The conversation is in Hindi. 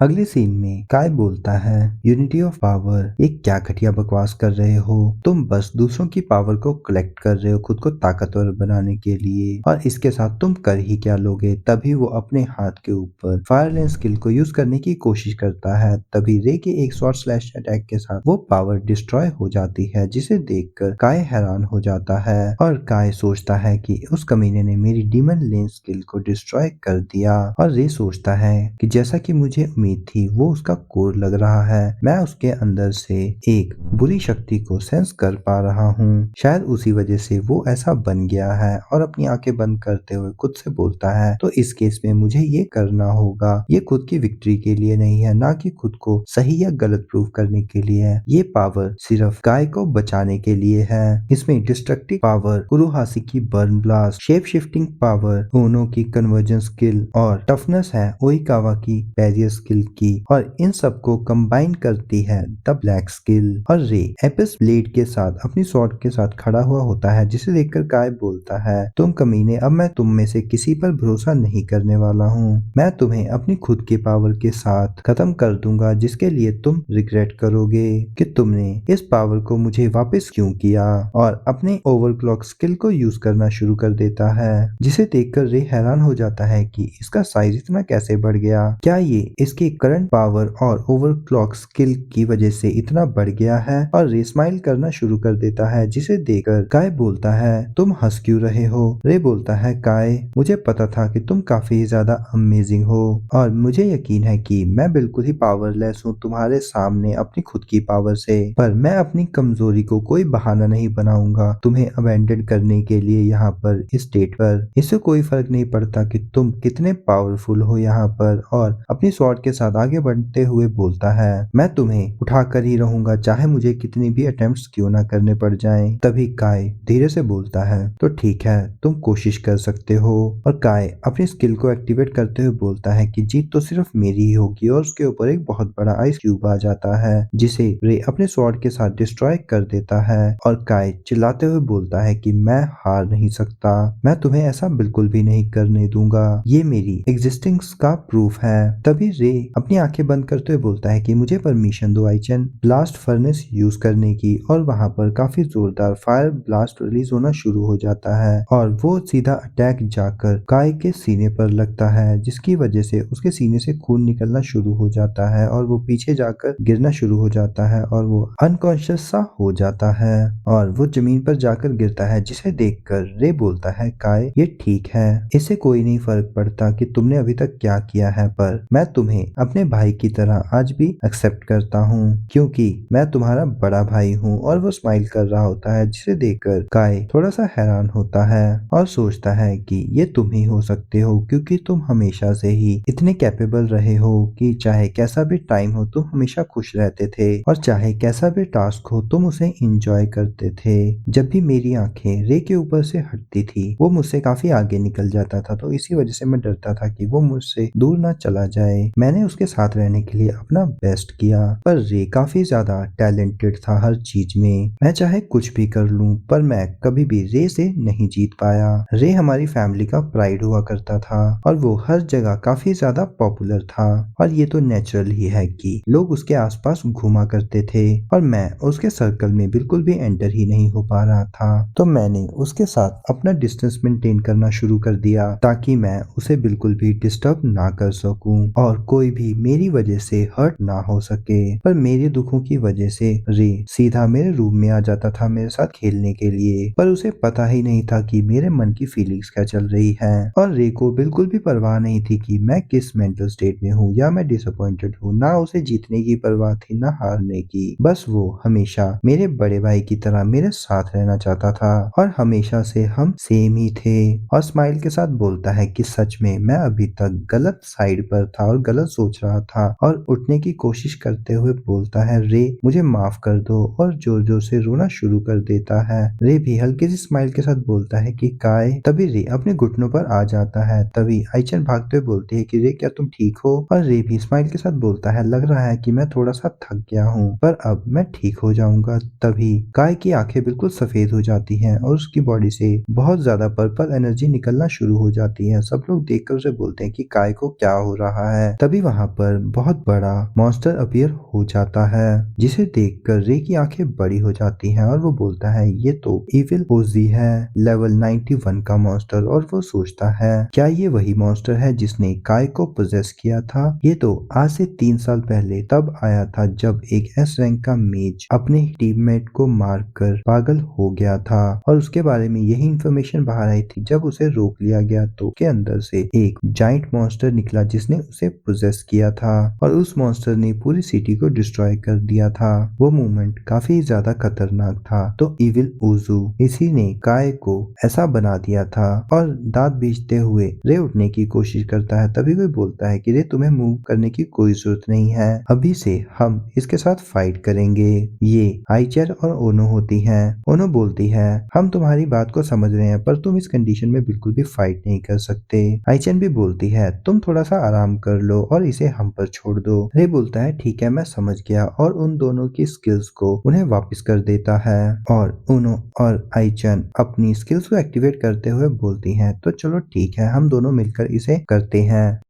अगले सीन में काय बोलता है, यूनिटी ऑफ पावर, ये क्या घटिया बकवास कर रहे हो? तुम बस दूसरों की पावर को कलेक्ट कर रहे हो खुद को ताकतवर बनाने के लिए, और इसके साथ तुम कर ही क्या लोगे? तभी वो अपने हाथ के ऊपर फायरलेस स्किल को यूज करने की कोशिश करता है। तभी रे के एक शॉर्ट स्लैश अटैक के साथ वो पावर डिस्ट्रॉय हो जाती है, जिसे देखकर काय हैरान हो जाता है और काय सोचता है कि उस कमीने ने मेरी डीमन लेंस स्किल को डिस्ट्रॉय कर दिया। और रे सोचता है कि जैसा कि मुझे उम्मीद थी, वो उसका कोर लग रहा है। मैं उसके अंदर से एक बुरी शक्ति को सेंस कर पा रहा हूँ। शायद उसी वजह से वो ऐसा बन गया है। और अपनी आंखें बंद करते हुए खुद से बोलता है, तो इस केस में मुझे ये करना होगा। ये खुद की विक्ट्री के लिए नहीं है, ना कि खुद को सही या गलत प्रूव करने के लिए है। ये पावर सिर्फ गाय को बचाने के लिए है। इसमें डिस्ट्रक्टिव पावर कुरुहासी की burn blast, shape shifting power ओनो की कन्वर्जन स्किल और टफनेस है ओइकावा की बैरियर स्किल की, और इन सबको कंबाइन करती है द ब्लैक स्किल। और रे एपिस ब्लेड के साथ अपनी स्वॉर्ड के साथ खड़ा हुआ होता है, जिसे देखकर काय बोलता है, तुम कमीने, अब मैं तुम में से किसी पर भरोसा नहीं करने वाला हूँ। मैं तुम्हें अपनी खुद के पावर के साथ खत्म कर दूंगा, जिसके लिए तुम रिग्रेट करोगे कि तुमने इस पावर को मुझे वापस क्यों किया। और अपने ओवरक्लॉक स्किल को यूज करना शुरू कर देता है, जिसे देखकर रे हैरान हो जाता है कि इसका साइज इतना कैसे बढ़ गया। क्या ये इसके करंट पावर और ओवरक्लॉक स्किल की वजह से इतना बढ़ गया है? और रे स्माइल करना शुरू कर देता है, जिसे देखकर काय बोलता है, तुम हंस क्यों रहे हो? रे बोलता है, काय, मुझे पता था कि तुम काफी ज्यादा अमेजिंग हो, और मुझे यकीन है कि मैं बिल्कुल ही पावरलेस हूँ तुम्हारे सामने अपनी खुद की पावर से। पर मैं अपनी कमजोरी को कोई बहाना नहीं बनाऊंगा तुम्हें अबेंडन करने के लिए यहाँ पर इस स्टेट पर। इससे कोई फर्क नहीं पड़ता कि तुम कितने पावरफुल हो यहाँ पर। और अपनी स्वॉर्ड के साथ आगे बढ़ते हुए बोलता है, मैं तुम्हें उठा कर ही रहूंगा, चाहे मुझे कितनी भी अटेम्प्ट्स क्यों ना करने पड़ जाएं। तभी काय धीरे से बोलता है, तो ठीक है, तुम कोशिश कर सकते हो। और काय अपनी स्किल को एक्टिवेट करते हुए बोलता है कि जीत तो सिर्फ मेरी ही होगी, और उसके ऊपर एक बहुत बड़ा आइस क्यूब आ जाता है, जिसे रे अपने स्वॉर्ड के साथ डिस्ट्रॉय कर देता है। और काय चिल्लाते हुए बोलता है कि मैं हार नहीं सकता, मैं तुम्हें ऐसा बिल्कुल भी नहीं करने दूंगा, ये मेरी एग्जिस्टेंस का प्रूफ है। तभी रे अपनी आंखें बंद करते हुए बोलता है कि मुझे परमिशन दो आइचन ब्लास्ट फर्नेस यूज करने की। और वहां पर काफी जोरदार फायर ब्लास्ट रिलीज होना शुरू हो जाता है, और वो सीधा अटैक जाकर काय के सीने पर लगता है, जिसकी वजह से उसके सीने से खून निकलना शुरू हो जाता है, और वो पीछे जाकर गिरना शुरू हो जाता है, और वो अनकॉन्शियस सा हो जाता है, और वो जमीन पर जाकर गिरता है, जिसे देखकर रे बोलता है, काय, ये ठीक है, इससे कोई नहीं फर्क पड़ता कि तुमने अभी तक क्या किया है, पर मैं तुम्हें अपने भाई की तरह आज भी एक्सेप्ट करता हूँ, क्योंकि मैं तुम्हारा बड़ा भाई हूँ। और वो स्माइल कर रहा होता है, जिसे देखकर काय थोड़ा सा हैरान होता है और सोचता है कि ये तुम ही हो सकते हो, क्योंकि तुम हमेशा से ही इतने कैपेबल रहे हो कि चाहे कैसा भी टाइम हो तुम हमेशा खुश रहते थे, और चाहे कैसा भी टास्क हो तुम उसे इंजॉय करते थे। जब भी मेरी आंखें रे के ऊपर से हटती थी, वो मुझसे काफी आगे निकल जाता था, तो इसी वजह से मैं डरता था कि वो मुझसे दूर ना चला जाए। मैंने उसके साथ रहने के लिए अपना बेस्ट किया, पर रे काफी ज्यादा टैलेंटेड था हर चीज में। मैं चाहे कुछ भी कर लूं, पर मैं कभी भी रे से नहीं जीत पाया। रे हमारी फैमिली का प्राइड हुआ करता था, और वो हर जगह काफी ज्यादा पॉपुलर था, और ये तो नेचुरल ही है कि लोग उसके आसपास घूमा करते थे, और मैं उसके सर्कल में बिल्कुल भी एंटर ही नहीं हो पा रहा था। तो मैंने उसके साथ अपना डिस्टेंस मेंटेन करना शुरू कर दिया, ताकि मैं उसे बिल्कुल भी डिस्टर्ब ना कर सकूं, और कोई भी मेरी वजह से हर्ट ना हो सके। पर मेरे दुखों की वजह से रे सीधा मेरे रूम में आ जाता था मेरे साथ खेलने के लिए, पर उसे पता ही नहीं था कि मेरे मन की फीलिंग्स क्या चल रही है। और रे को बिल्कुल भी परवाह नहीं थी कि मैं किस मेंटल स्टेट में हूँ या मैं डिसअपॉइंटेड हूँ। ना उसे जीतने की परवाह थी, ना हारने की। बस वो हमेशा मेरे बड़े भाई की तरह मेरे साथ रहना चाहता था, और हमेशा से हम सेम ही थे। और स्माइल के साथ बोलता है कि सच में मैं अभी तक गलत साइड पर था और गलत सोच रहा था, और उठने की कोशिश करते हुए बोलता है, रे मुझे माफ कर दो, और जोर जोर से रोना शुरू कर देता है। रे भी हल्की सी स्माइल के साथ बोलता है कि काय। तभी रे अपने घुटनों पर आ जाता है। तभी आइचन भागते हुए बोलती है कि रे क्या तुम ठीक हो? और रे भी स्माइल के साथ बोलता है, लग रहा है कि मैं थोड़ा सा थक गया हूँ, पर अब मैं ठीक हो जाऊंगा। तभी काय की आंखें बिल्कुल सफेद हो जाती हैं, और उसकी बॉडी से बहुत ज्यादा पर्पल एनर्जी निकलना शुरू हो जाती है। सब लोग देखकर उसे बोलते हैं कि काय को क्या हो रहा है। तभी वहाँ पर बहुत बड़ा मॉन्स्टर अपीयर हो जाता है, जिसे देखकर रे की आंखें बड़ी हो जाती हैं और वो बोलता है ये तो इविल ओजी है, लेवल 91 का मॉन्स्टर। और वो सोचता है क्या ये वही मॉन्स्टर है जिसने काय को पोजेस किया था? ये तो आज से 3 साल पहले तब आया था जब एक एस रैंक का मेज अपने टीममेट को मारकर पागल हो गया था, और उसके बारे में यही इंफॉर्मेशन बाहर आई थी जब उसे रोक लिया गया तो के अंदर से एक जाइंट मॉन्स्टर निकला जिसने उसे पोजेस किया था, और उस मॉन्स्टर ने पूरी सिटी को डिस्ट्रॉय कर दिया था। वो मूवमेंट काफी ज्यादा खतरनाक था, तो इविल ओजू इसी ने काय को ऐसा बना दिया था। और दांत बीचते हुए रे उठने की कोशिश करता है, तभी कोई बोलता है कि रे तुम्हें मूव करने की कोई जरूरत नहीं है, अभी से हम इसके साथ फाइट करेंगे। ये आइचर और ओनो होती हैं। ओनो बोलती है हम तुम्हारी बात को समझ रहे हैं, पर तुम इस कंडीशन में बिल्कुल भी फाइट नहीं कर सकते। आइचन भी बोलती है तुम थोड़ा सा आराम कर लो और इसे हम पर छोड़ दो। रे बोलता है ठीक है मैं समझ गया, और उन दोनों की स्किल्स को उन्हें वापस कर देता है। और ओनो और आइचन अपनी स्किल्स को एक्टिवेट करते हुए बोलती हैं तो चलो ठीक है हम दोनों मिलकर इसे करते हैं।